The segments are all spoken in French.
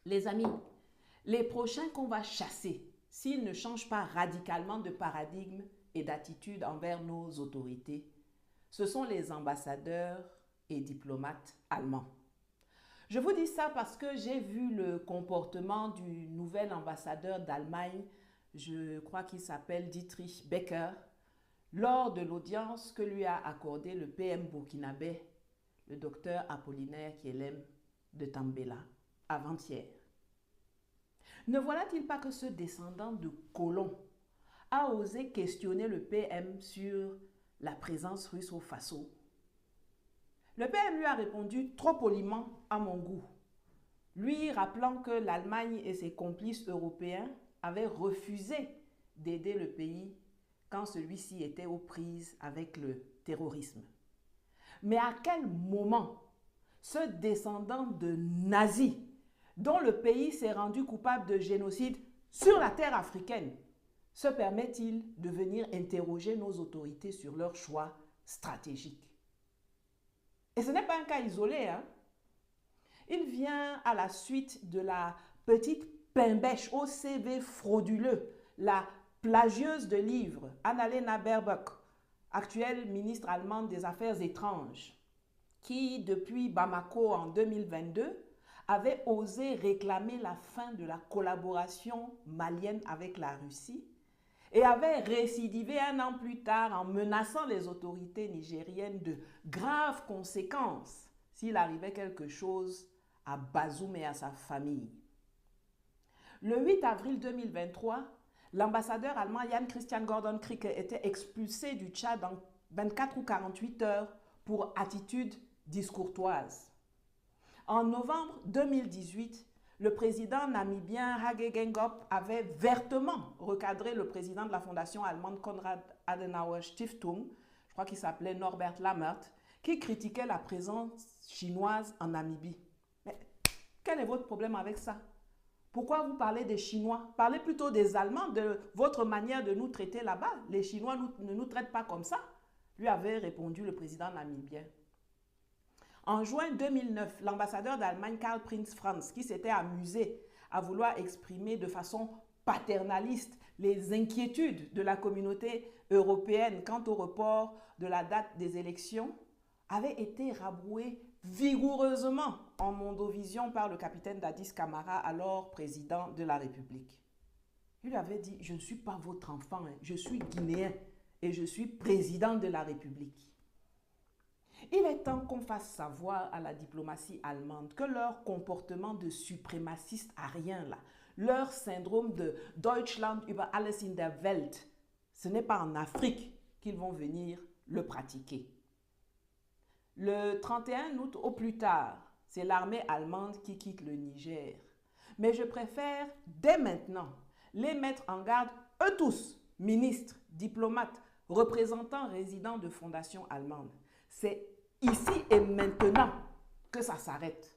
Les amis, les prochains qu'on va chasser, s'ils ne changent pas radicalement de paradigme et d'attitude envers nos autorités, ce sont les ambassadeurs et diplomates allemands. Je vous dis ça parce que j'ai vu le comportement du nouvel ambassadeur d'Allemagne, je crois qu'il s'appelle Dietrich Becker, lors de l'audience que lui a accordé le PM burkinabé, le docteur Apollinaire Kielem de Tambela, avant-hier. Ne voilà-t-il pas que ce descendant de colons a osé questionner le PM sur la présence russe au Faso? Le PM lui a répondu trop poliment à mon goût, lui rappelant que l'Allemagne et ses complices européens avaient refusé d'aider le pays quand celui-ci était aux prises avec le terrorisme. Mais à quel moment ce descendant de nazis, dont le pays s'est rendu coupable de génocide sur la terre africaine, se permet-il de venir interroger nos autorités sur leurs choix stratégiques? Et ce n'est pas un cas isolé, hein? Il vient à la suite de la petite pimbèche au CV frauduleux, la plagieuse de livres, Annalena Baerbock, actuelle ministre allemande des Affaires étrangères, qui, depuis Bamako en 2022, avait osé réclamer la fin de la collaboration malienne avec la Russie et avait récidivé un an plus tard en menaçant les autorités nigériennes de graves conséquences s'il arrivait quelque chose à Bazoum et à sa famille. Le 8 avril 2023, l'ambassadeur allemand Jan Christian Gordon Krieke était expulsé du Tchad en 24 ou 48 heures pour attitude discourtoise. En novembre 2018, le président namibien Hage Geingob avait vertement recadré le président de la fondation allemande Konrad Adenauer Stiftung, je crois qu'il s'appelait Norbert Lammert, qui critiquait la présence chinoise en Namibie. Mais quel est votre problème avec ça? Pourquoi vous parlez des Chinois? Parlez plutôt des Allemands, de votre manière de nous traiter là-bas. Les Chinois ne nous traitent pas comme ça, lui avait répondu le président namibien. En juin 2009, l'ambassadeur d'Allemagne Karl Prinz Franz, qui s'était amusé à vouloir exprimer de façon paternaliste les inquiétudes de la communauté européenne quant au report de la date des élections, avait été rabroué vigoureusement en Mondovision par le capitaine Dadis Camara, alors président de la République. Il lui avait dit « Je ne suis pas votre enfant, je suis guinéen et je suis président de la République ». Il est temps qu'on fasse savoir à la diplomatie allemande que leur comportement de suprémaciste arien, là, leur syndrome de Deutschland über alles in der Welt, ce n'est pas en Afrique qu'ils vont venir le pratiquer. Le 31 août au plus tard, c'est l'armée allemande qui quitte le Niger. Mais je préfère dès maintenant les mettre en garde, eux tous, ministres, diplomates, représentants résidents de fondations allemandes. C'est ici et maintenant que ça s'arrête.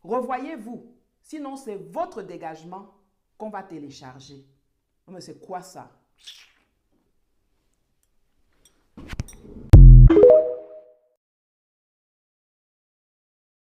Revoyez-vous, sinon c'est votre dégagement qu'on va télécharger. Mais c'est quoi ça?